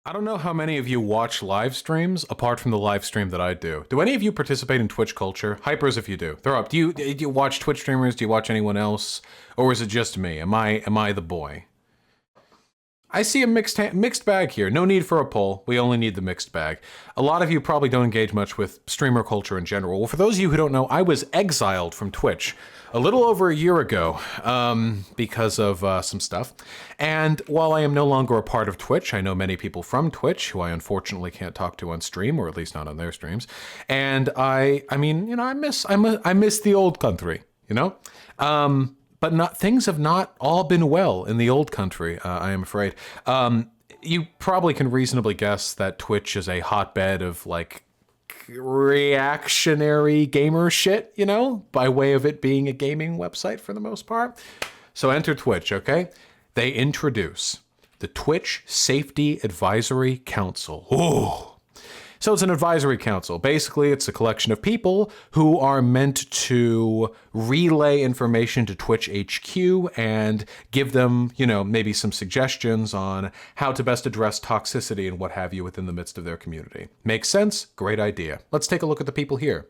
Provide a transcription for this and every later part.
I don't know how many of you watch live streams apart from the live stream that I do. Do any of you participate in Twitch culture? Hypers if you do. Throw up. Do you watch Twitch streamers? Do you watch anyone else? Or is it just me? Am I the boy? I see a mixed bag here. No need for a poll. We only need the mixed bag. A lot of you probably don't engage much with streamer culture in general. Well, for those of you who don't know, I was exiled from Twitch a little over a year ago because of some stuff. And while I am no longer a part of Twitch, I know many people from Twitch who I unfortunately can't talk to on stream, or at least not on their streams. And I mean, you know, I miss the old country, you know. But things have not all been well in the old country, I am afraid. You probably can reasonably guess that Twitch is a hotbed of, like, reactionary gamer shit, you know, by way of it being a gaming website for the most part. So enter Twitch, okay? They introduce the Twitch Safety Advisory Council. Ooh. So it's an advisory council. Basically, it's a collection of people who are meant to relay information to Twitch HQ and give them, you know, maybe some suggestions on how to best address toxicity and what have you within the midst of their community. Makes sense? Great idea. Let's take a look at the people here.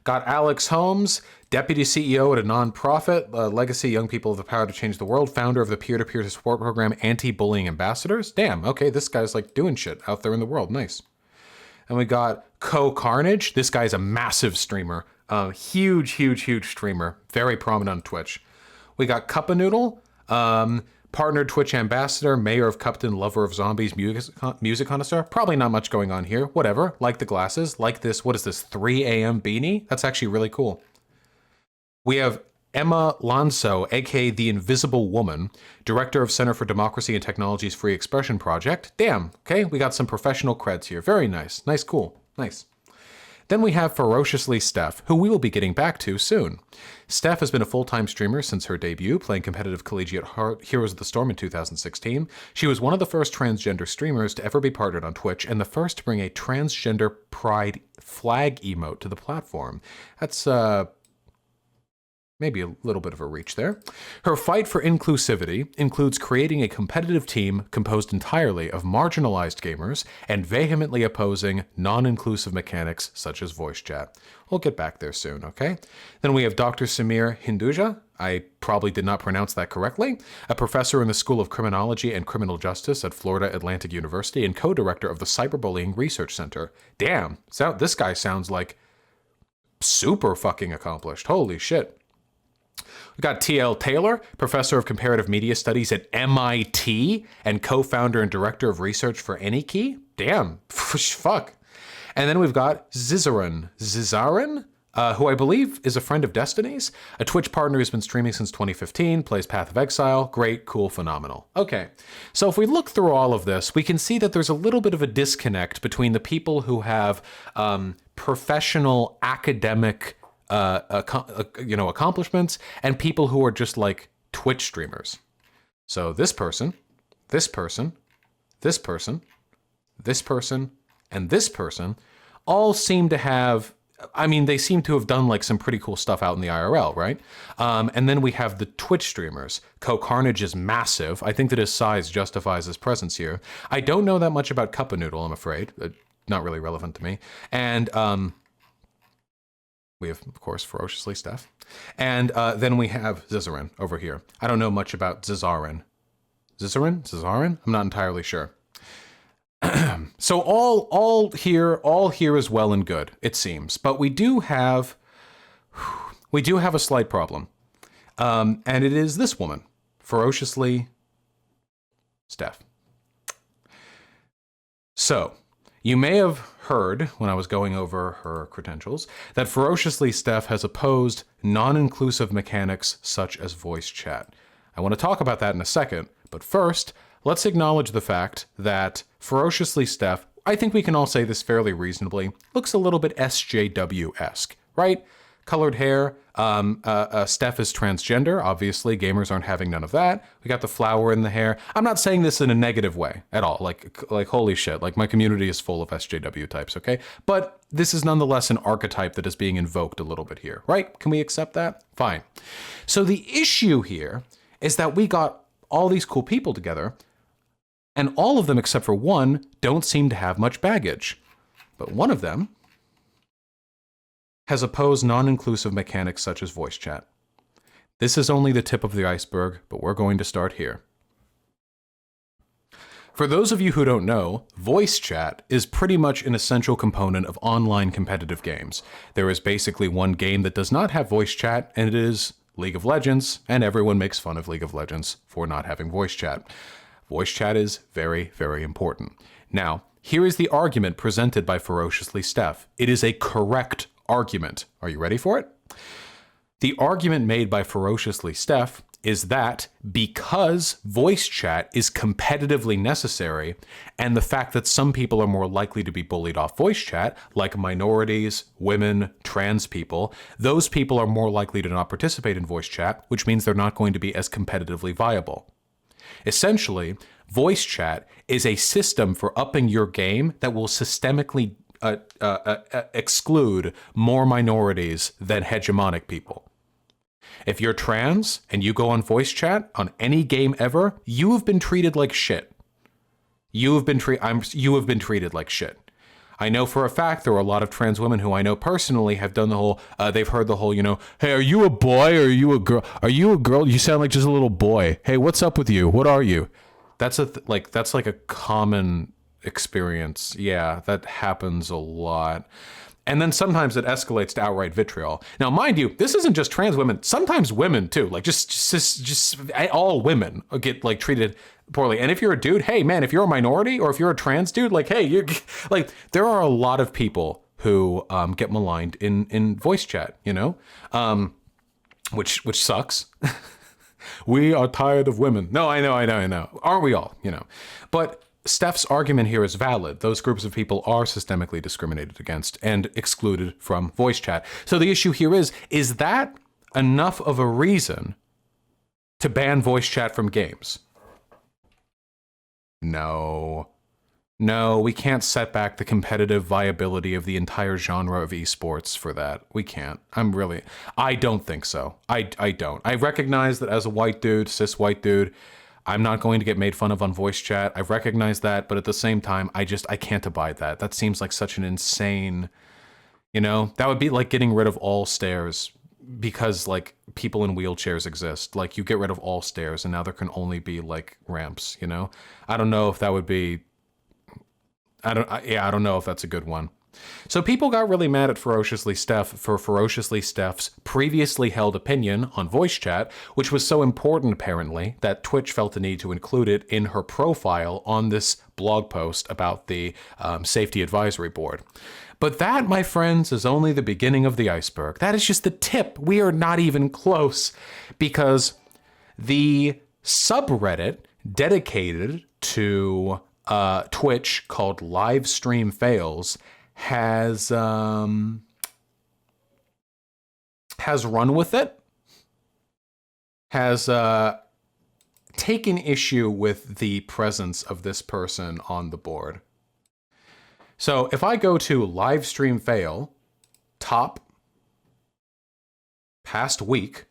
Got Alex Holmes, Deputy CEO at a nonprofit, Legacy Young People of the Power to Change the World, founder of the peer-to-peer support program Anti-Bullying Ambassadors. Damn, okay, this guy's like doing shit out there in the world. Nice. And we got Carnage. This guy's a massive streamer. Huge streamer. Very prominent on Twitch. We got Cup-a-Noodle, partnered Twitch ambassador, mayor of Cupton, lover of zombies, music connoisseur. Probably not much going on here. Whatever. Like the glasses. Like this, what is this, 3 a.m. beanie? That's actually really cool. We have Emma Lanso, aka the Invisible Woman, director of Center for Democracy and Technology's Free Expression Project. Damn, okay, we got some professional creds here. Very nice. Nice, cool. Nice. Then we have Ferociously Steph, who we will be getting back to soon. Steph has been a full-time streamer since her debut, playing competitive collegiate Heroes of the Storm in 2016. She was one of the first transgender streamers to ever be partnered on Twitch, and the first to bring a transgender pride flag emote to the platform. That's, maybe a little bit of a reach there. Her fight for inclusivity includes creating a competitive team composed entirely of marginalized gamers and vehemently opposing non-inclusive mechanics such as voice chat. We'll get back there soon, okay? Then we have Dr. Samir Hinduja. I probably did not pronounce that correctly. A professor in the School of Criminology and Criminal Justice at Florida Atlantic University and co-director of the Cyberbullying Research Center. Damn, this guy sounds like super fucking accomplished. Holy shit. We got T.L. Taylor, professor of comparative media studies at MIT and co-founder and director of research for AnyKey. Damn, fuck. And then we've got Zizaran, who I believe is a friend of Destiny's, a Twitch partner who's been streaming since 2015, plays Path of Exile. Great, cool, phenomenal. Okay, so if we look through all of this, we can see that there's a little bit of a disconnect between the people who have professional academic accomplishments and people who are just like Twitch streamers. So this person, this person, this person, this person, and this person all seem to have, I mean, they seem to have done like some pretty cool stuff out in the IRL, right? And then we have the Twitch streamers. Carnage is massive. I think that his size justifies his presence here. I don't know that much about Cup-a-Noodle, I'm afraid. Not really relevant to me. And we have, of course, Ferociously Steph. And then we have Zizaran over here. I don't know much about Zizaran. Zizaran? I'm not entirely sure. So all here is well and good, it seems. But we do have a slight problem. And it is this woman, Ferociously Steph. So, you may have heard, when I was going over her credentials, that Ferociously Steph has opposed non-inclusive mechanics such as voice chat. I want to talk about that in a second, but first, let's acknowledge the fact that Ferociously Steph, I think we can all say this fairly reasonably, looks a little bit SJW-esque, right? Colored hair. Steph is transgender. Obviously, gamers aren't having none of that. We got the flower in the hair. I'm not saying this in a negative way at all. Like holy shit. Like, my community is full of SJW types, okay? But this is nonetheless an archetype that is being invoked a little bit here, right? Can we accept that? Fine. So the issue here is that we got all these cool people together, And all of them except for one don't seem to have much baggage. But one of them has opposed non-inclusive mechanics such as voice chat. This is only the tip of the iceberg, but we're going to start here. For those of you who don't know, voice chat is pretty much an essential component of online competitive games. There is basically one game that does not have voice chat, and it is League of Legends, and everyone makes fun of League of Legends for not having voice chat. Voice chat is very, very important. Now, here is the argument presented by Ferociously Steph. It is a correct argument. Are you ready for it? The argument made by Ferociously Steph is that because voice chat is competitively necessary, and the fact that some people are more likely to be bullied off voice chat, like minorities, women, trans people, those people are more likely to not participate in voice chat, which means they're not going to be as competitively viable. Essentially, voice chat is a system for upping your game that will systemically exclude more minorities than hegemonic people. If you're trans and you go on voice chat on any game ever, you have been treated like shit. You have been treated like shit. I know for a fact there are a lot of trans women who I know personally have done the whole, they've heard the whole, hey, are you a boy or are you a girl? Are you a girl? You sound like just a little boy. Hey, what's up with you? What are you? That's like a common experience. Yeah, that happens a lot. And then sometimes it escalates to outright vitriol. Now, mind you, this isn't just trans women. Sometimes women too, like just all women get like treated poorly. And if you're a dude, hey man, if you're a minority or if you're a trans dude, like, hey, you're like, there are a lot of people who get maligned in voice chat, which sucks. We are tired of women. No, I know. Aren't we all? But Steph's argument here is valid. Those groups of people are systemically discriminated against and excluded from voice chat. So the issue here is that enough of a reason to ban voice chat from games? No, we can't set back the competitive viability of the entire genre of esports for that. We can't. I don't think so. I don't. I recognize that as a white dude, cis white dude, I'm not going to get made fun of on voice chat. I recognize that, but at the same time, I can't abide that. That seems like such an insane, that would be like getting rid of all stairs because like people in wheelchairs exist. Like you get rid of all stairs and now there can only be like ramps, I don't know if that would be, I don't know if that's a good one. So people got really mad at Ferociously Steph for Ferociously Steph's previously held opinion on voice chat, which was so important apparently that Twitch felt the need to include it in her profile on this blog post about the Safety Advisory Board. But that, my friends, is only the beginning of the iceberg. That is just the tip. We are not even close because the subreddit dedicated to Twitch called Livestream Fails has run with it, has taken issue with the presence of this person on the board. So if I go to Livestream Fail, top, past week,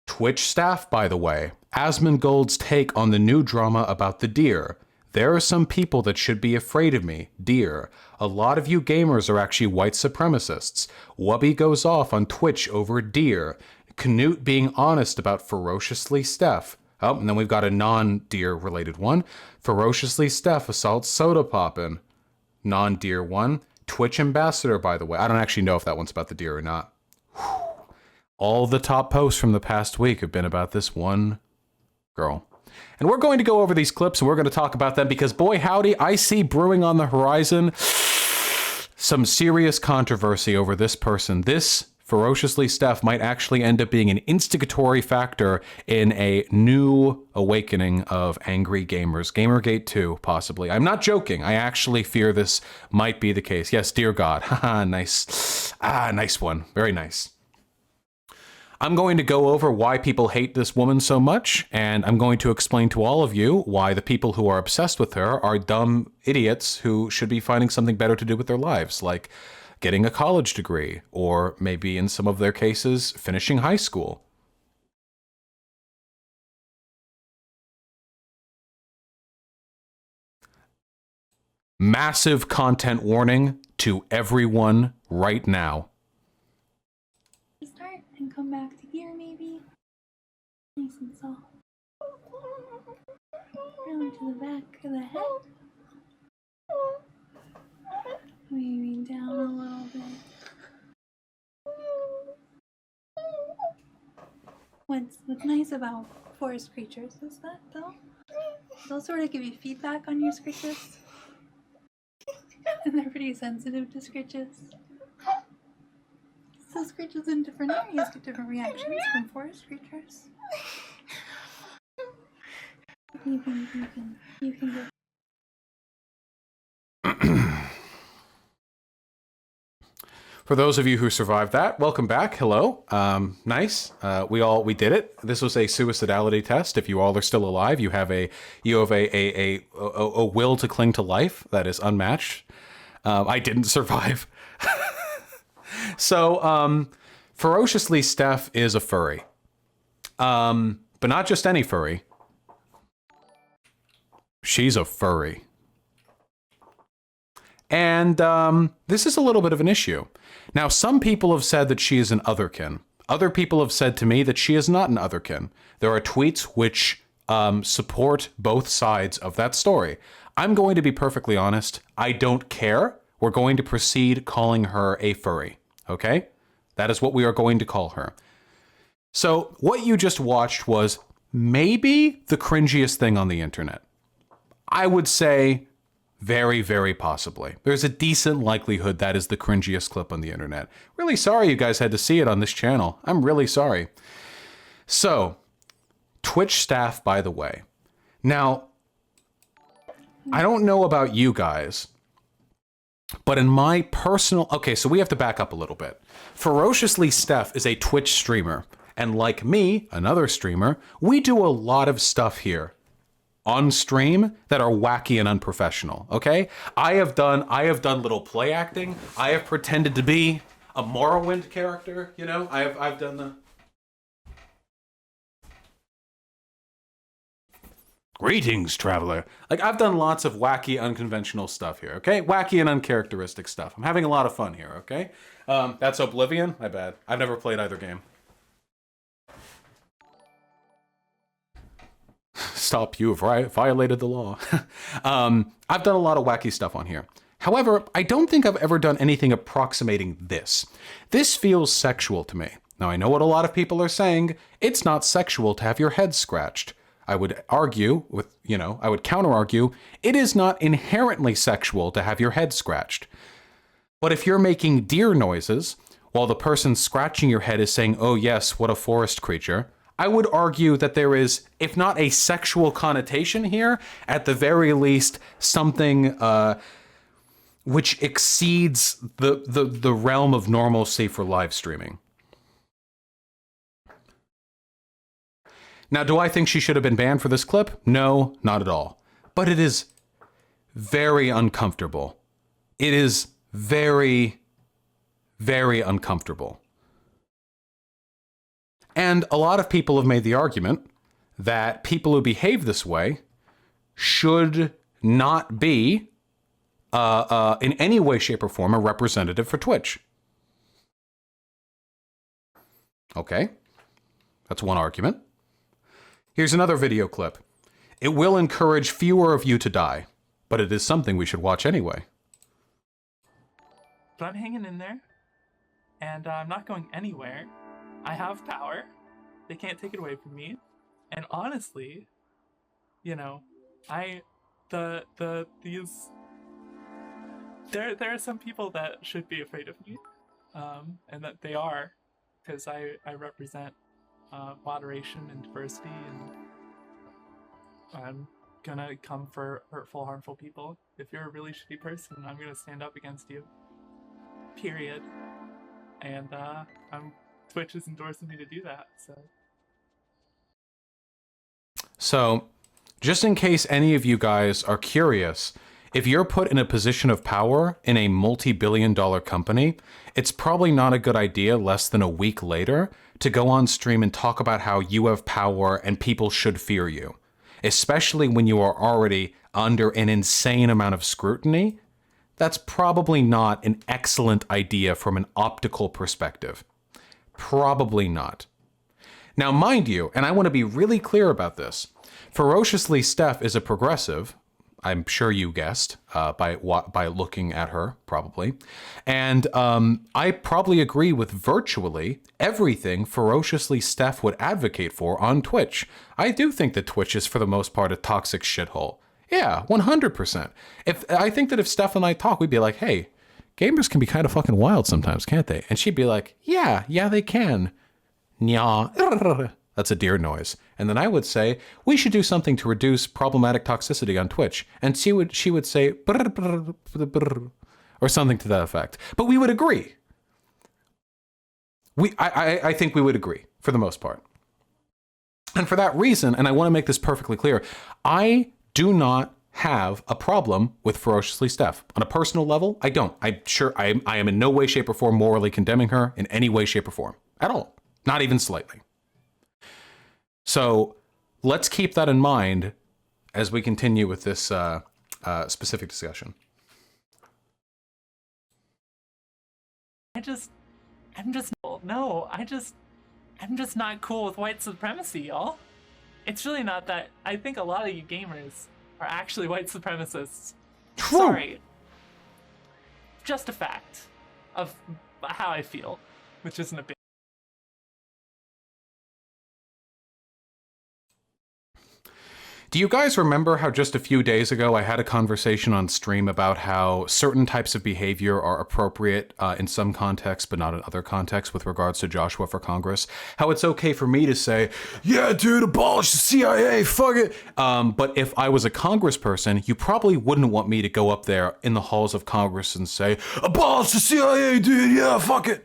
Twitch staff, by the way, Asmongold's take on the new drama about the deer. There are some people that should be afraid of me. Dear, a lot of you gamers are actually white supremacists. Wubby goes off on Twitch over deer. Knut being honest about Ferociously Steph. Oh, and then we've got a non-deer related one. Ferociously Steph assaults soda poppin'. Non-deer one. Twitch ambassador, by the way. I don't actually know if that one's about the deer or not. Whew. All the top posts from the past week have been about this one girl. And we're going to go over these clips and we're going to talk about them because boy howdy, I see brewing on the horizon some serious controversy over this person. This Ferociously Steph might actually end up being an instigatory factor in a new awakening of angry gamers. GamerGate 2, possibly. I'm not joking. I actually fear this might be the case. Yes, dear God. Haha, nice. Nice one. Very nice. I'm going to go over why people hate this woman so much, and I'm going to explain to all of you why the people who are obsessed with her are dumb idiots who should be finding something better to do with their lives, like getting a college degree, or maybe in some of their cases, finishing high school. Massive content warning to everyone right now. Start and come back to here, maybe. Nice and soft. Round to the back of the head. Maybe down a little bit. What's nice about forest creatures is that they'll sort of give you feedback on your scritches. And they're pretty sensitive to scritches. So scritches in different areas get different reactions from forest creatures. You can get. For those of you who survived that, welcome back. Hello. Nice. We did it. This was a suicidality test. If you all are still alive, you have a will to cling to life that is unmatched. I didn't survive. So, Ferociously Steph is a furry. But not just any furry. She's a furry. And this is a little bit of an issue. Now, some people have said that she is an otherkin. Other people have said to me that she is not an otherkin. There are tweets which support both sides of that story. I'm going to be perfectly honest. I don't care. We're going to proceed calling her a furry. Okay? That is what we are going to call her. So what you just watched was maybe the cringiest thing on the internet. I would say very, very possibly. There's a decent likelihood that is the cringiest clip on the internet. Really sorry you guys had to see it on this channel. I'm really sorry. So, Twitch staff, by the way. Now, I don't know about you guys, but in my personal... Okay, so we have to back up a little bit. Ferociously Steph is a Twitch streamer. And like me, another streamer, we do a lot of stuff here on stream that are wacky and unprofessional, okay? I have done little play acting. I have pretended to be a Morrowind character, you know? I've done the... Greetings, traveler. Like, I've done lots of wacky, unconventional stuff here, okay? Wacky and uncharacteristic stuff. I'm having a lot of fun here, okay? That's Oblivion? My bad. I've never played either game. Stop, you have violated the law. I've done a lot of wacky stuff on here. However, I don't think I've ever done anything approximating this. This feels sexual to me. Now, I know what a lot of people are saying. It's not sexual to have your head scratched. I would argue with, I would counter-argue, it is not inherently sexual to have your head scratched. But if you're making deer noises, while the person scratching your head is saying, oh yes, what a forest creature, I would argue that there is, if not a sexual connotation here, at the very least, something which exceeds the realm of normalcy for live streaming. Now, do I think she should have been banned for this clip? No, not at all. But it is very uncomfortable. It is very, very uncomfortable. And a lot of people have made the argument that people who behave this way should not be, in any way, shape, or form, a representative for Twitch. Okay, that's one argument. Here's another video clip. It will encourage fewer of you to die, but it is something we should watch anyway. But I'm hanging in there, and I'm not going anywhere. I have power. They can't take it away from me. And honestly, there are some people that should be afraid of me, and that they are, because I represent moderation and diversity, and I'm gonna come for hurtful, harmful people. If you're a really shitty person, I'm gonna stand up against you. Period. And Twitch is endorsing me to do that, So, just in case any of you guys are curious, if you're put in a position of power in a multi-billion-dollar company, it's probably not a good idea less than a week later to go on stream and talk about how you have power and people should fear you, especially when you are already under an insane amount of scrutiny, that's probably not an excellent idea from an optical perspective. Probably not. Now, mind you, and I want to be really clear about this, Ferociously Steph is a progressive. I'm sure you guessed by looking at her, probably. And I probably agree with virtually everything Ferociously Steph would advocate for on Twitch. I do think that Twitch is, for the most part, a toxic shithole. Yeah, 100%. I think that if Steph and I talk, we'd be like, hey, gamers can be kind of fucking wild sometimes, can't they? And she'd be like, yeah, they can. Nya. That's a deer noise. And then I would say, we should do something to reduce problematic toxicity on Twitch. And she would say, brr, brr, brr, brr, or something to that effect. But we would agree. I think we would agree, for the most part. And for that reason, and I want to make this perfectly clear, I do not have a problem with Ferociously Steph. On a personal level, I don't. I'm sure I am in no way, shape, or form morally condemning her in any way, shape, or form. At all. Not even slightly. So let's keep that in mind as we continue with this specific discussion. I'm just not cool with white supremacy, y'all. It's really not that. I think a lot of you gamers are actually white supremacists. True. Sorry. Just a fact of how I feel, which isn't a big. Do you guys remember how just a few days ago I had a conversation on stream about how certain types of behavior are appropriate in some contexts, but not in other contexts with regards to Joshua for Congress? How it's okay for me to say, yeah, dude, abolish the CIA, fuck it. But if I was a congressperson, you probably wouldn't want me to go up there in the halls of Congress and say, abolish the CIA, dude, yeah, fuck it.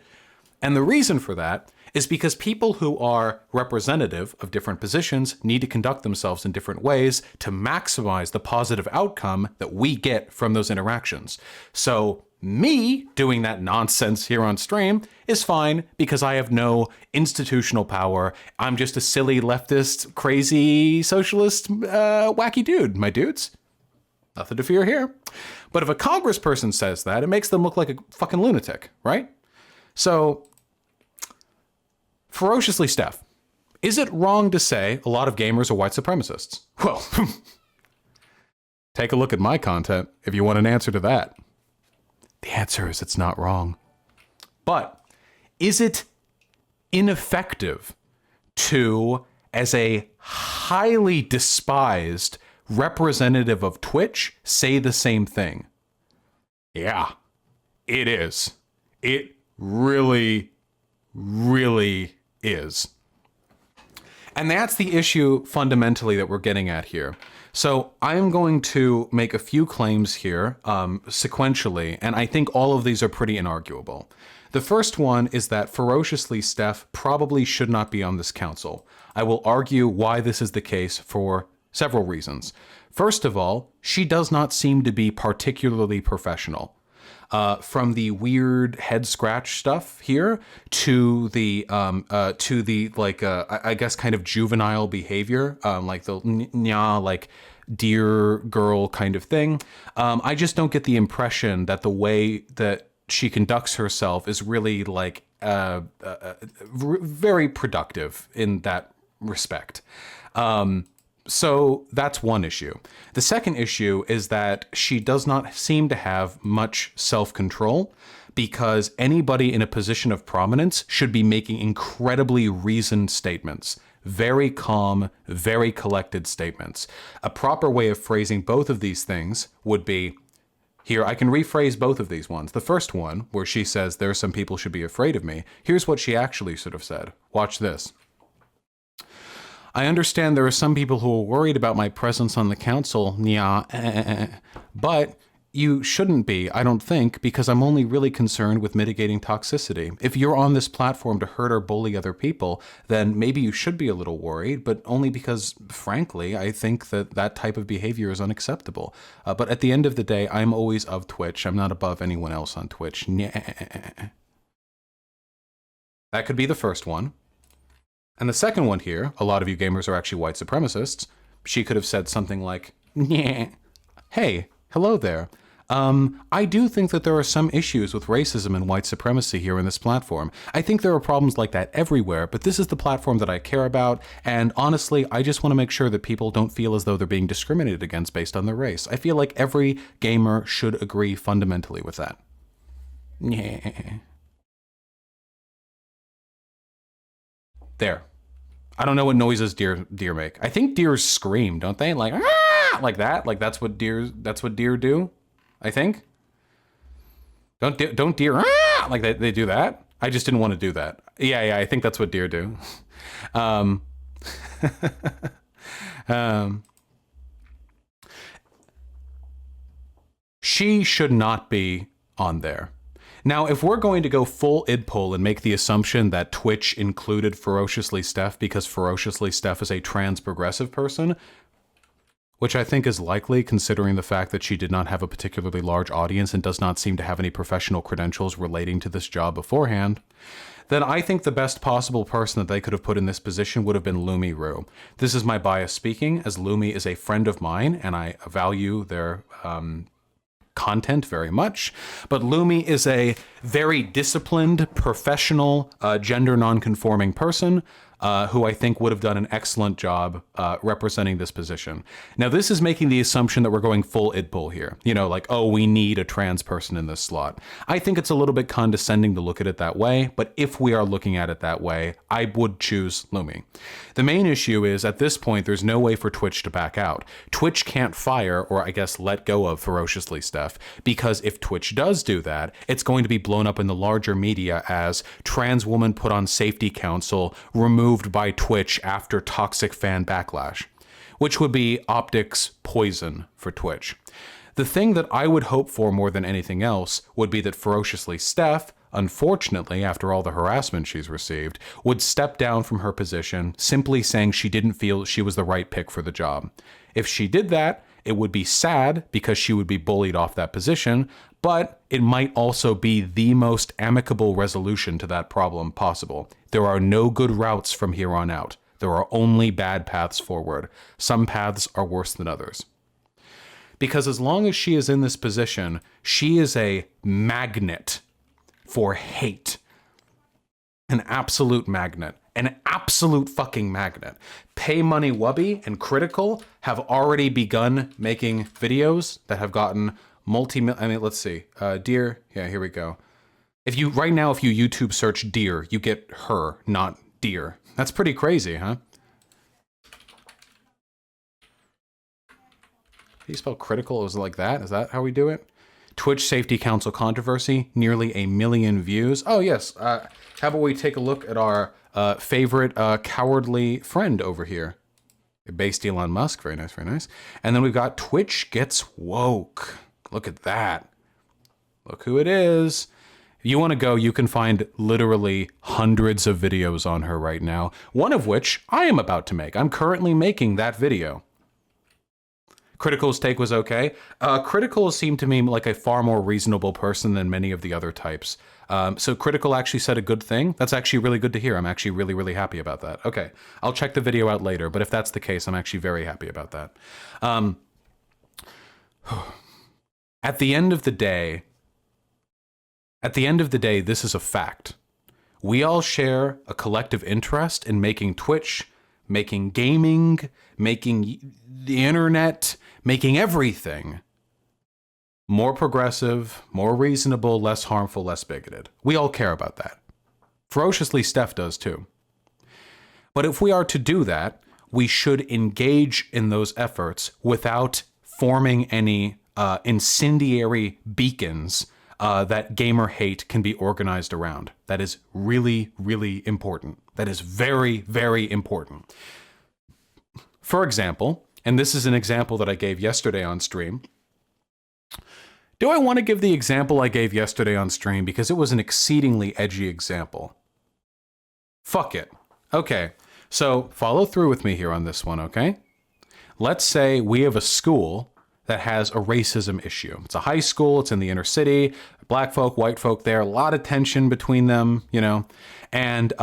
And the reason for that is because people who are representative of different positions need to conduct themselves in different ways to maximize the positive outcome that we get from those interactions. So me doing that nonsense here on stream is fine because I have no institutional power. I'm just a silly leftist, crazy socialist, wacky dude, my dudes. Nothing to fear here. But if a congressperson says that, it makes them look like a fucking lunatic, right? So Ferociously Steph, is it wrong to say a lot of gamers are white supremacists? Well, take a look at my content if you want an answer to that. The answer is it's not wrong. But is it ineffective to, as a highly despised representative of Twitch, say the same thing? Yeah, it is. It really is. And that's the issue fundamentally that we're getting at here. So I'm going to make a few claims here sequentially, and I think all of these are pretty inarguable. The first one is that Ferociously Steph probably should not be on this council. I will argue why this is the case for several reasons. First of all, she does not seem to be particularly professional. From the weird head scratch stuff here to the I guess kind of juvenile behavior, like the like Deergirl kind of thing. I just don't get the impression that the way that she conducts herself is really like very productive in that respect. So that's one issue. The second issue is that she does not seem to have much self-control, because anybody in a position of prominence should be making incredibly reasoned statements. Very calm, very collected statements. A proper way of phrasing both of these things would be, here, I can rephrase both of these ones. The first one, where she says there are some people should be afraid of me, here's what she actually sort of said. Watch this. I understand there are some people who are worried about my presence on the council, but you shouldn't be, I don't think, because I'm only really concerned with mitigating toxicity. If you're on this platform to hurt or bully other people, then maybe you should be a little worried, but only because, frankly, I think that that type of behavior is unacceptable. But at the end of the day, I'm always of Twitch. I'm not above anyone else on Twitch. That could be the first one. And the second one here, a lot of you gamers are actually white supremacists. She could have said something like, hey, hello there. I do think that there are some issues with racism and white supremacy here in this platform. I think there are problems like that everywhere, but this is the platform that I care about, and honestly, I just want to make sure that people don't feel as though they're being discriminated against based on their race. I feel like every gamer should agree fundamentally with that. Yeah. There. I don't know what noises deer make. I think deer scream, don't they? Like, ah! Like that? Like that's what deer do? I think. Don't deer like they do that? I just didn't want to do that. Yeah, I think that's what deer do. She should not be on there. Now, if we're going to go full idpol and make the assumption that Twitch included Ferociously Steph because Ferociously Steph is a trans progressive person, which I think is likely considering the fact that she did not have a particularly large audience and does not seem to have any professional credentials relating to this job beforehand, then I think the best possible person that they could have put in this position would have been Lumi Rue. This is my bias speaking, as Lumi is a friend of mine and I value their content very much, but Lumi is a very disciplined, professional, gender non-conforming person who I think would have done an excellent job representing this position. Now, this is making the assumption that we're going full idpol here. You know, like, oh, we need a trans person in this slot. I think it's a little bit condescending to look at it that way, but if we are looking at it that way, I would choose Lumi. The main issue is, at this point, there's no way for Twitch to back out. Twitch can't fire, or I guess let go of Ferociously Steph, because if Twitch does do that, it's going to be blown up in the larger media as trans woman put on safety council, removed by Twitch after toxic fan backlash, which would be optics poison for Twitch. The thing that I would hope for more than anything else would be that Ferociously Steph, unfortunately, after all the harassment she's received, would step down from her position, simply saying she didn't feel she was the right pick for the job. If she did that, it would be sad because she would be bullied off that position, but it might also be the most amicable resolution to that problem possible. There are no good routes from here on out. There are only bad paths forward. Some paths are worse than others. Because as long as she is in this position, she is a magnet for hate. An absolute magnet. An absolute fucking magnet. Pay Money Wubby and Critical have already begun making videos that have gotten let's see. Deer. Yeah, here we go. If you YouTube search Deer, you get her, not Deer. That's pretty crazy, huh? How do you spell critical? Is it like that? Is that how we do it? Twitch Safety Council controversy, nearly 1 million views. Oh, yes. How about we take a look at our favorite cowardly friend over here? Based Elon Musk. Very nice, very nice. And then we've got Twitch Gets Woke. Look at that. Look who it is. If you want to go, you can find literally hundreds of videos on her right now, one of which I am about to make. I'm currently making that video. Critical's take was okay. Critical seemed to me like a far more reasonable person than many of the other types. So Critical actually said a good thing. That's actually really good to hear. I'm actually really, really happy about that. Okay, I'll check the video out later, but if that's the case, I'm actually very happy about that. At the end of the day, this is a fact. We all share a collective interest in making Twitch, making gaming, making the internet, making everything more progressive, more reasonable, less harmful, less bigoted. We all care about that. Ferociously Steph does too. But if we are to do that, we should engage in those efforts without forming any incendiary beacons that gamer hate can be organized around. That is really, really important. That is very, very important. For example, and this is an example that I gave yesterday on stream. Do I want to give the example I gave yesterday on stream because it was an exceedingly edgy example? Fuck it. Okay, so follow through with me here on this one, okay? Let's say we have a school that has a racism issue. It's a high school, it's in the inner city, black folk, white folk there, a lot of tension between them, you know. And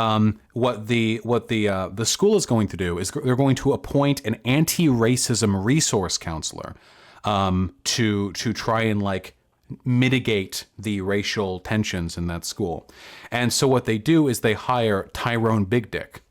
what the school is going to do is they're going to appoint an anti-racism resource counselor. to try and like mitigate the racial tensions in that school. And so what they do is they hire Tyrone Big Dick.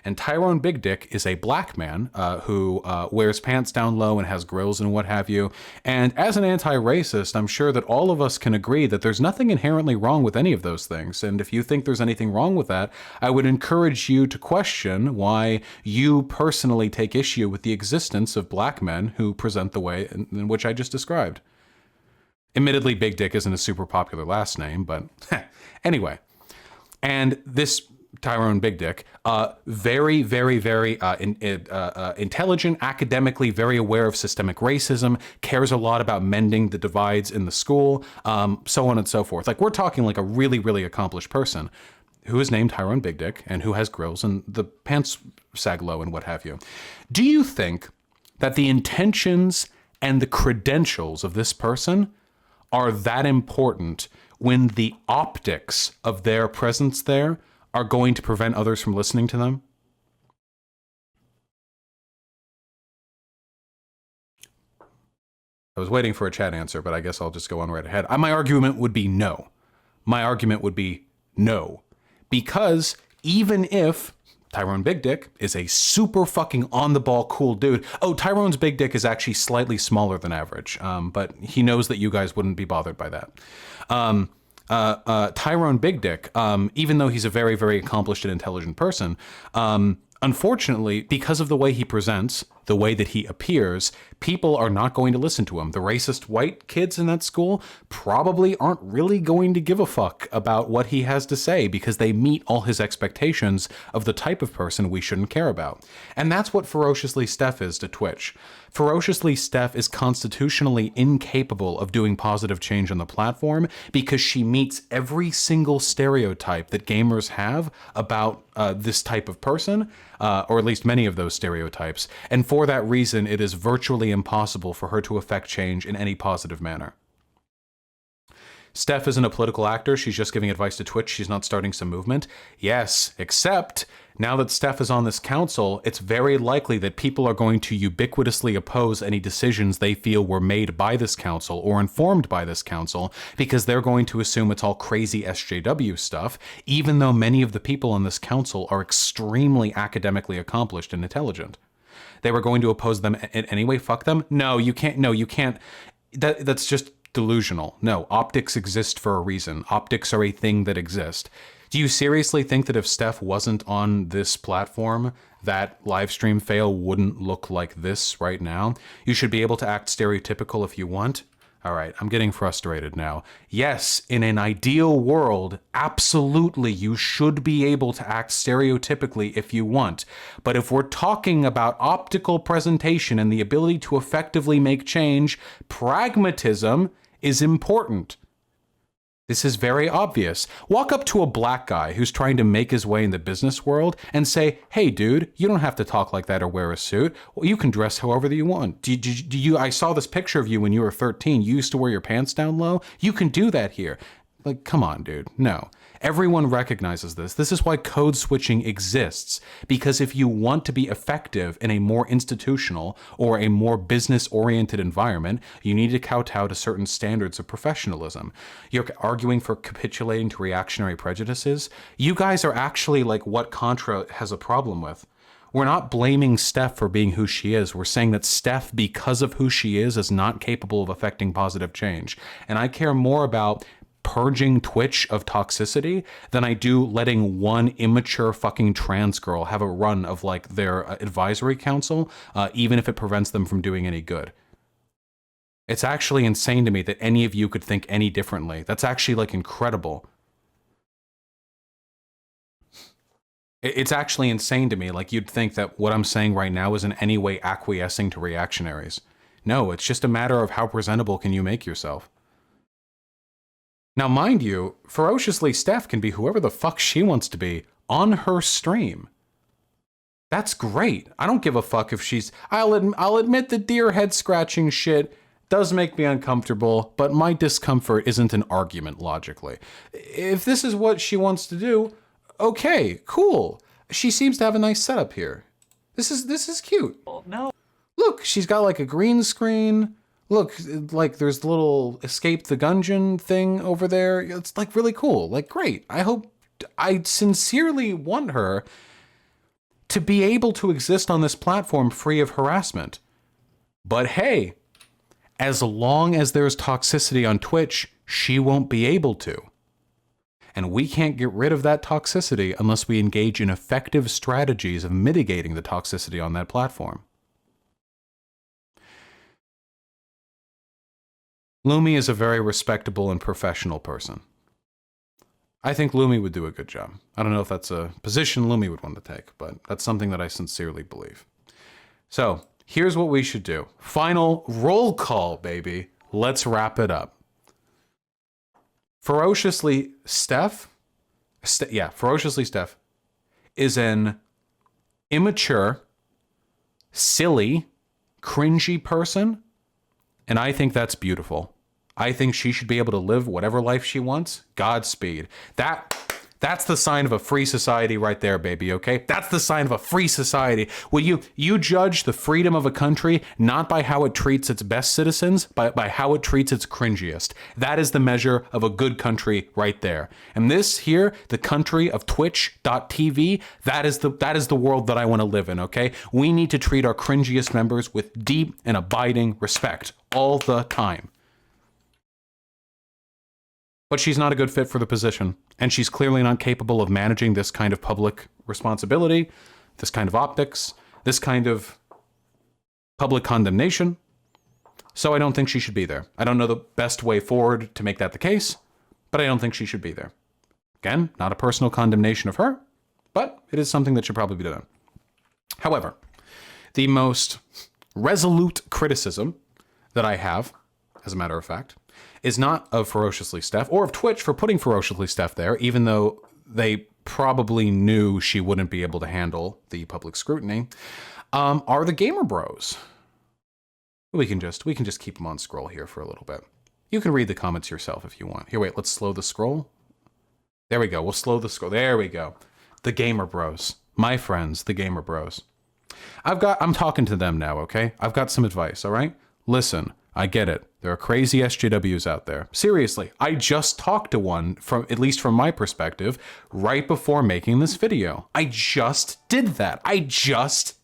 And Tyrone Big Dick is a black man who wears pants down low and has grills and what have you. And as an anti-racist, I'm sure that all of us can agree that there's nothing inherently wrong with any of those things. And if you think there's anything wrong with that, I would encourage you to question why you personally take issue with the existence of black men who present the way in which I just described. Admittedly, Big Dick isn't a super popular last name, but anyway. And this Tyrone Big Dick, very, very, very intelligent, academically very aware of systemic racism, cares a lot about mending the divides in the school, so on and so forth. Like, we're talking like a really, really accomplished person who is named Tyrone Big Dick and who has grills and the pants sag low and what have you. Do you think that the intentions and the credentials of this person are that important when the optics of their presence there are going to prevent others from listening to them? I was waiting for a chat answer, but I guess I'll just go on right ahead. My argument would be no. My argument would be no. Because even if Tyrone Big Dick is a super fucking on-the-ball cool dude. Oh, Tyrone's Big Dick is actually slightly smaller than average, but he knows that you guys wouldn't be bothered by that. Tyrone Big Dick, even though he's a very, very accomplished and intelligent person, unfortunately, because of the way he presents, the way that he appears, people are not going to listen to him. The racist white kids in that school probably aren't really going to give a fuck about what he has to say because they meet all his expectations of the type of person we shouldn't care about. And that's what Ferociously Steph is to Twitch. Ferociously Steph is constitutionally incapable of doing positive change on the platform because she meets every single stereotype that gamers have about this type of person, or at least many of those stereotypes. And for that reason, it is virtually impossible for her to affect change in any positive manner. Steph isn't a political actor. She's just giving advice to Twitch. She's not starting some movement. Yes, except now that Steph is on this council, it's very likely that people are going to ubiquitously oppose any decisions they feel were made by this council or informed by this council because they're going to assume it's all crazy SJW stuff, even though many of the people on this council are extremely academically accomplished and intelligent. They were going to oppose them anyway. Fuck them. No, you can't. No, you can't. That's just delusional. No, optics exist for a reason. Optics are a thing that exist. Do you seriously think that if Steph wasn't on this platform, that livestream fail wouldn't look like this right now? You should be able to act stereotypical if you want. All right, I'm getting frustrated now. Yes, in an ideal world, absolutely, you should be able to act stereotypically if you want. But if we're talking about optical presentation and the ability to effectively make change, pragmatism is important. This is very obvious. Walk up to a black guy who's trying to make his way in the business world and say, hey, dude, you don't have to talk like that or wear a suit. Well, you can dress however you want. I saw this picture of you when you were 13. You used to wear your pants down low. You can do that here. Like, come on, dude. No. Everyone recognizes this. This is why code switching exists, because if you want to be effective in a more institutional or a more business-oriented environment, you need to kowtow to certain standards of professionalism. You're arguing for capitulating to reactionary prejudices. You guys are actually like what Contra has a problem with. We're not blaming Steph for being who she is. We're saying that Steph, because of who she is not capable of affecting positive change. And I care more about purging Twitch of toxicity than I do letting one immature fucking trans girl have a run of like their advisory council, even if it prevents them from doing any good. It's actually insane to me that any of you could think any differently. That's actually like incredible. It's actually insane to me. Like you'd think that what I'm saying right now is in any way acquiescing to reactionaries. No, it's just a matter of how presentable can you make yourself. Now, mind you, Ferociously Steph can be whoever the fuck she wants to be on her stream. That's great. I don't give a fuck if she's... I'll admit the deer head scratching shit does make me uncomfortable, but my discomfort isn't an argument logically. If this is what she wants to do, okay, cool. She seems to have a nice setup here. This is cute. No. Look, she's got like a green screen. Look, like there's the little escape the gungeon thing over there. It's like really cool. Like, great. I sincerely want her to be able to exist on this platform free of harassment. But hey, as long as there's toxicity on Twitch, she won't be able to. And we can't get rid of that toxicity unless we engage in effective strategies of mitigating the toxicity on that platform. Lumi is a very respectable and professional person. I think Lumi would do a good job. I don't know if that's a position Lumi would want to take, but that's something that I sincerely believe. So, here's what we should do. Final roll call, baby. Let's wrap it up. Ferociously Steph is an immature, silly, cringy person, and I think that's beautiful. I think she should be able to live whatever life she wants. Godspeed. That's the sign of a free society right there, baby, okay? That's the sign of a free society. Will you judge the freedom of a country not by how it treats its best citizens, but by how it treats its cringiest. That is the measure of a good country right there. And this here, the country of Twitch.tv, that is the world that I want to live in, okay? We need to treat our cringiest members with deep and abiding respect all the time. But she's not a good fit for the position, and she's clearly not capable of managing this kind of public responsibility, this kind of optics, this kind of public condemnation. So I don't think she should be there. I don't know the best way forward to make that the case, but I don't think she should be there. Again, not a personal condemnation of her, but it is something that should probably be done. However, the most resolute criticism that I have, as a matter of fact, is not of Ferociously Steph or of Twitch for putting Ferociously Steph there, even though they probably knew she wouldn't be able to handle the public scrutiny, are the Gamer Bros. We can just keep them on scroll here for a little bit. You can read the comments yourself if you want. Here, wait, let's slow the scroll. There we go. We'll slow the scroll. There we go. The Gamer Bros. My friends, the Gamer Bros. I'm talking to them now, okay? I've got some advice, all right? Listen, I get it. There are crazy SJWs out there. Seriously, I just talked to one, from at least from my perspective, right before making this video. I just did that. I just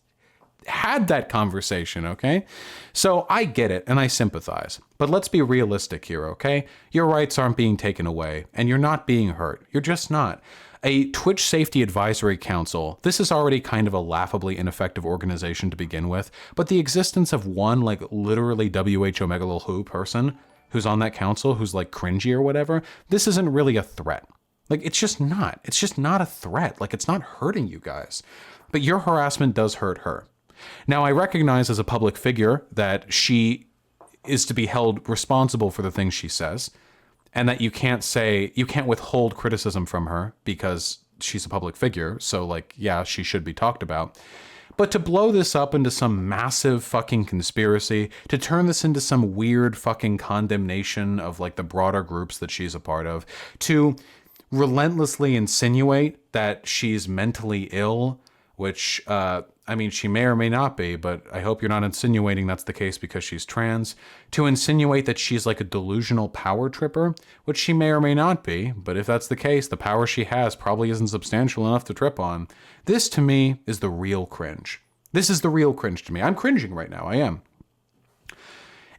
had that conversation, okay? So I get it and I sympathize. But let's be realistic here, okay? Your rights aren't being taken away and you're not being hurt. You're just not. A Twitch Safety Advisory Council, this is already kind of a laughably ineffective organization to begin with, but the existence of one, like, literally WH Omega Lil Who person who's on that council who's, like, cringy or whatever, this isn't really a threat. Like, it's just not. It's just not a threat. Like, it's not hurting you guys. But your harassment does hurt her. Now, I recognize as a public figure that she is to be held responsible for the things she says, and that you can't withhold criticism from her because she's a public figure. So, like, yeah, she should be talked about. But to blow this up into some massive fucking conspiracy, to turn this into some weird fucking condemnation of, like, the broader groups that she's a part of, to relentlessly insinuate that she's mentally ill, which, I mean, she may or may not be, but I hope you're not insinuating that's the case because she's trans. To insinuate that she's like a delusional power tripper, which she may or may not be, but if that's the case, the power she has probably isn't substantial enough to trip on. This, to me, is the real cringe. This is the real cringe to me. I'm cringing right now. I am.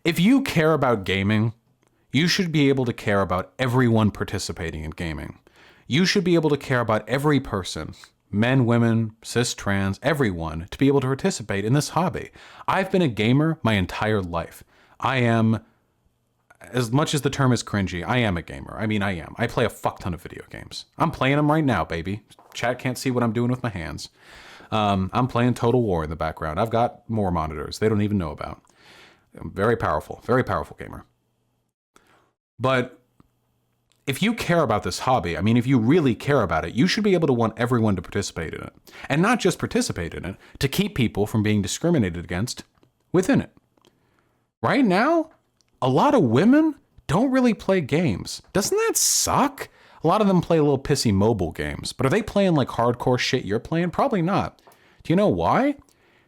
If you care about gaming, you should be able to care about everyone participating in gaming. You should be able to care about every person, men, women, cis, trans, everyone, to be able to participate in this hobby. I've been a gamer my entire life. I am, as much as the term is cringy, I am a gamer. I mean, I am. I play a fuck ton of video games. I'm playing them right now, baby. Chat can't see what I'm doing with my hands. I'm playing Total War in the background. I've got more monitors they don't even know about. I'm very powerful gamer. But if you care about this hobby, I mean, if you really care about it, you should be able to want everyone to participate in it. And not just participate in it, to keep people from being discriminated against within it. Right now, a lot of women don't really play games. Doesn't that suck? A lot of them play little pissy mobile games, but are they playing like hardcore shit you're playing? Probably not. Do you know why?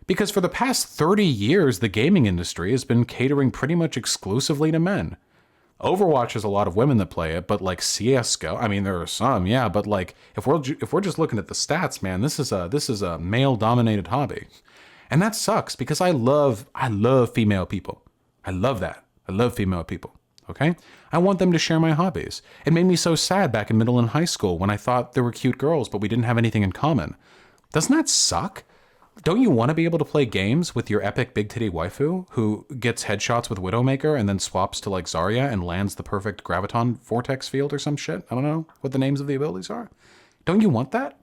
Because for the past 30 years, the gaming industry has been catering pretty much exclusively to men. Overwatch has a lot of women that play it, but like CS:GO, I mean there are some, yeah, but like if we're just looking at the stats, man, this is a male-dominated hobby. And that sucks because I love female people. I love that. I love female people. Okay? I want them to share my hobbies. It made me so sad back in middle and high school when I thought there were cute girls, but we didn't have anything in common. Doesn't that suck? Don't you want to be able to play games with your epic big titty waifu who gets headshots with Widowmaker and then swaps to like Zarya and lands the perfect graviton vortex field or some shit? I don't know what the names of the abilities are. Don't you want that?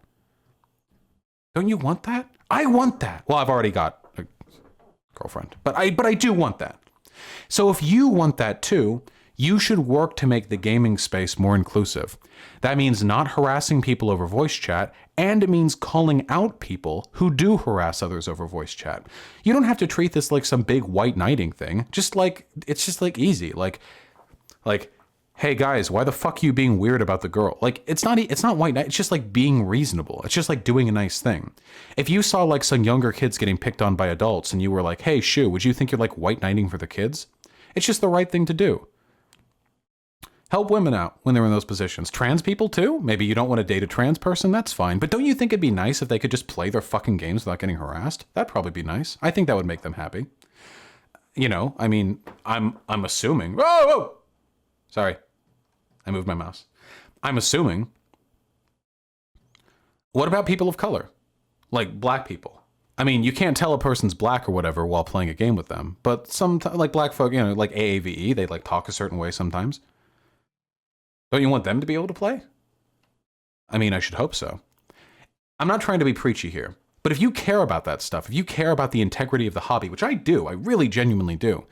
Don't you want that? I want that. Well, I've already got a girlfriend, but I do want that. So if you want that too, you should work to make the gaming space more inclusive. That means not harassing people over voice chat, and it means calling out people who do harass others over voice chat. You don't have to treat this like some big white knighting thing. It's just like easy. Like, hey guys, why the fuck are you being weird about the girl? Like, it's not white knight. It's just like being reasonable. It's just like doing a nice thing. If you saw like some younger kids getting picked on by adults and you were like, hey, Shu, would you think you're like white knighting for the kids? It's just the right thing to do. Help women out when they're in those positions. Trans people too? Maybe you don't want to date a trans person, that's fine. But don't you think it'd be nice if they could just play their fucking games without getting harassed? That'd probably be nice. I think that would make them happy. You know, I mean, I'm assuming. Whoa! Sorry. I moved my mouse. I'm assuming. What about people of color? Like black people? I mean, you can't tell a person's black or whatever while playing a game with them. But sometimes, like black folk, you know, like AAVE, they like talk a certain way sometimes. Don't you want them to be able to play? I mean, I should hope so. I'm not trying to be preachy here, but if you care about that stuff, if you care about the integrity of the hobby, which I do, I really genuinely do,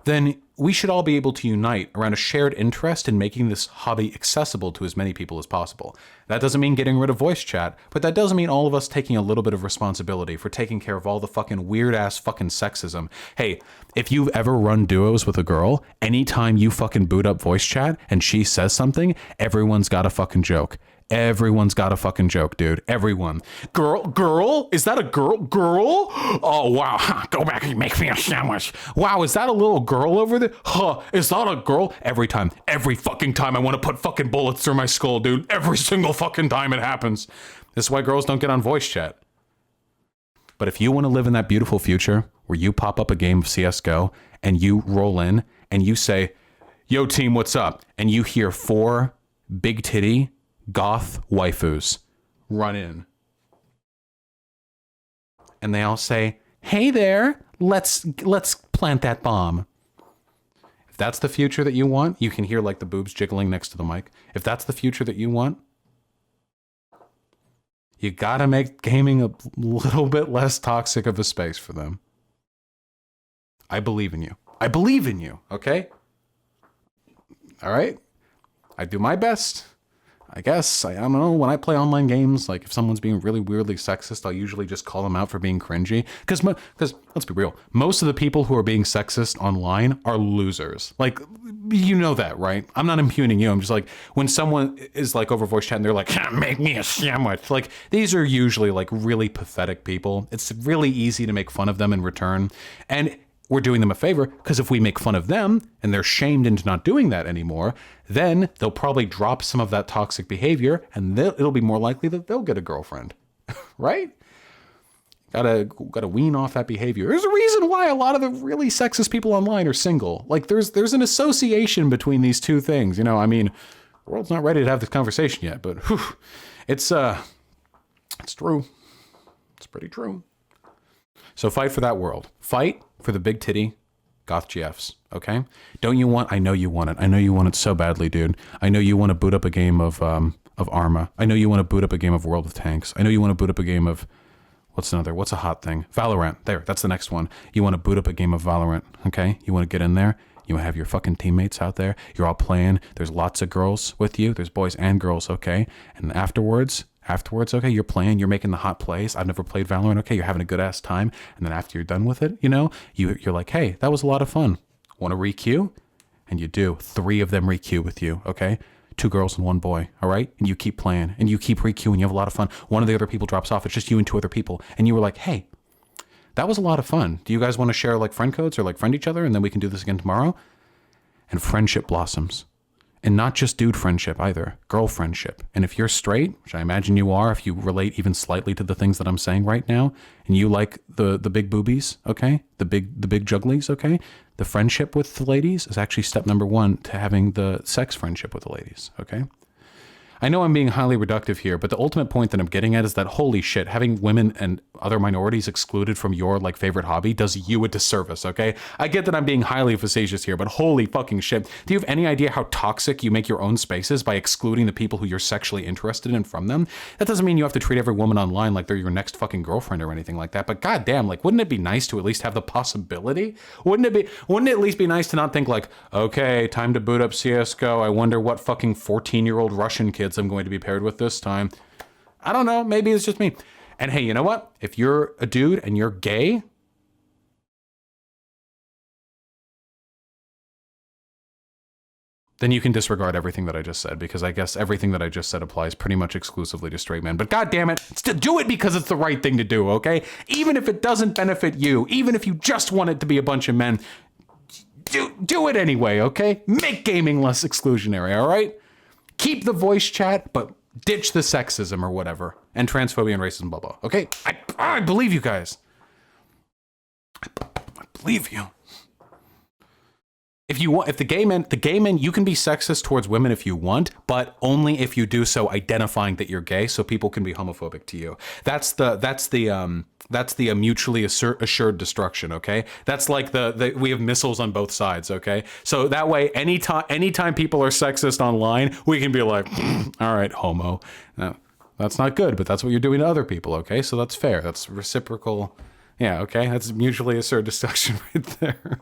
then we should all be able to unite around a shared interest in making this hobby accessible to as many people as possible. That doesn't mean getting rid of voice chat, but that does mean all of us taking a little bit of responsibility for taking care of all the fucking weird-ass fucking sexism. Hey, if you've ever run duos with a girl, anytime you fucking boot up voice chat and she says something, everyone's got a fucking joke. Everyone's got a fucking joke, dude. Everyone. Girl? Is that a girl? Girl? Oh, wow. Go back and make me a sandwich. Wow, is that a little girl over there? Huh, is that a girl? Every time. Every fucking time I want to put fucking bullets through my skull, dude. Every single fucking time it happens. This is why girls don't get on voice chat. But if you want to live in that beautiful future where you pop up a game of CSGO and you roll in and you say, yo, team, what's up? And you hear 4 big titty goth waifus run in and they all say, hey there, let's plant that bomb. If that's the future that you want, you can hear like the boobs jiggling next to the mic. If that's the future that you want, you gotta make gaming a little bit less toxic of a space for them. I believe in you. I believe in you, okay? All right? I do my best. I guess, I don't know, when I play online games, like if someone's being really weirdly sexist, I'll usually just call them out for being cringy. Because let's be real, most of the people who are being sexist online are losers. Like, you know that, right? I'm not impugning you. I'm just like, when someone is like over voice chat and they're like, make me a sandwich. Like, these are usually like really pathetic people. It's really easy to make fun of them in return. And we're doing them a favor because if we make fun of them and they're shamed into not doing that anymore, then they'll probably drop some of that toxic behavior and it'll be more likely that they'll get a girlfriend, right? Gotta wean off that behavior. There's a reason why a lot of the really sexist people online are single. Like there's an association between these two things. You know, I mean, the world's not ready to have this conversation yet, but whew, it's true. It's pretty true. So fight for that world. Fight for the big titty goth GFs, okay? Don't you want, I know you want it. I know you want it so badly, dude. I know you want to boot up a game of Arma. I know you want to boot up a game of World of Tanks. I know you want to boot up a game of, what's a hot thing? Valorant. There, that's the next one. You want to boot up a game of Valorant, okay? You want to get in there. You have your fucking teammates out there. You're all playing. There's lots of girls with you. There's boys and girls, okay? And afterwards, okay, you're playing, you're making the hot plays. I've never played Valorant, okay, you're having a good ass time. And then after you're done with it, you know, you're like, hey, that was a lot of fun. Want to re-queue? And you do. 3 of them re-queue with you, okay? 2 girls and 1 boy, all right? And you keep playing and you keep re-queuing, you have a lot of fun. One of the other people drops off, it's just you and 2 other people. And you were like, hey, That was a lot of fun. Do you guys want to share like friend codes or like friend each other, and then we can do this again tomorrow? And friendship blossoms. And not just dude friendship either, girl friendship. And if you're straight, which I imagine you are, if you relate even slightly to the things that I'm saying right now, and you like the big boobies, okay? The big jugglies, okay? The friendship with the ladies is actually step number 1 to having the sex friendship with the ladies, okay? I know I'm being highly reductive here, but the ultimate point that I'm getting at is that holy shit, having women and other minorities excluded from your like favorite hobby does you a disservice, okay? I get that I'm being highly facetious here, but holy fucking shit. Do you have any idea how toxic you make your own spaces by excluding the people who you're sexually interested in from them? That doesn't mean you have to treat every woman online like they're your next fucking girlfriend or anything like that, but goddamn, like wouldn't it be nice to at least have the possibility? Wouldn't it at least be nice to not think like, okay, time to boot up CSGO. I wonder what fucking 14-year-old Russian kids I'm going to be paired with this time. I don't know. Maybe it's just me. And hey, you know what? If you're a dude and you're gay, then you can disregard everything that I just said, because I guess everything that I just said applies pretty much exclusively to straight men. But God damn it, do it because it's the right thing to do, okay? Even if it doesn't benefit you, even if you just want it to be a bunch of men, do it anyway, okay? Make gaming less exclusionary, all right? Keep the voice chat, but ditch the sexism or whatever, and transphobia and racism, blah, blah. Okay? I believe you guys. I believe you. If the gay men, you can be sexist towards women if you want, but only if you do so identifying that you're gay, so people can be homophobic to you. That's the mutually assured destruction. Okay, that's like we have missiles on both sides. Okay, so that way, anytime people are sexist online, we can be like, all right, homo. No, that's not good, but that's what you're doing to other people. Okay, so that's fair. That's reciprocal. Yeah, okay, that's mutually assured destruction right there.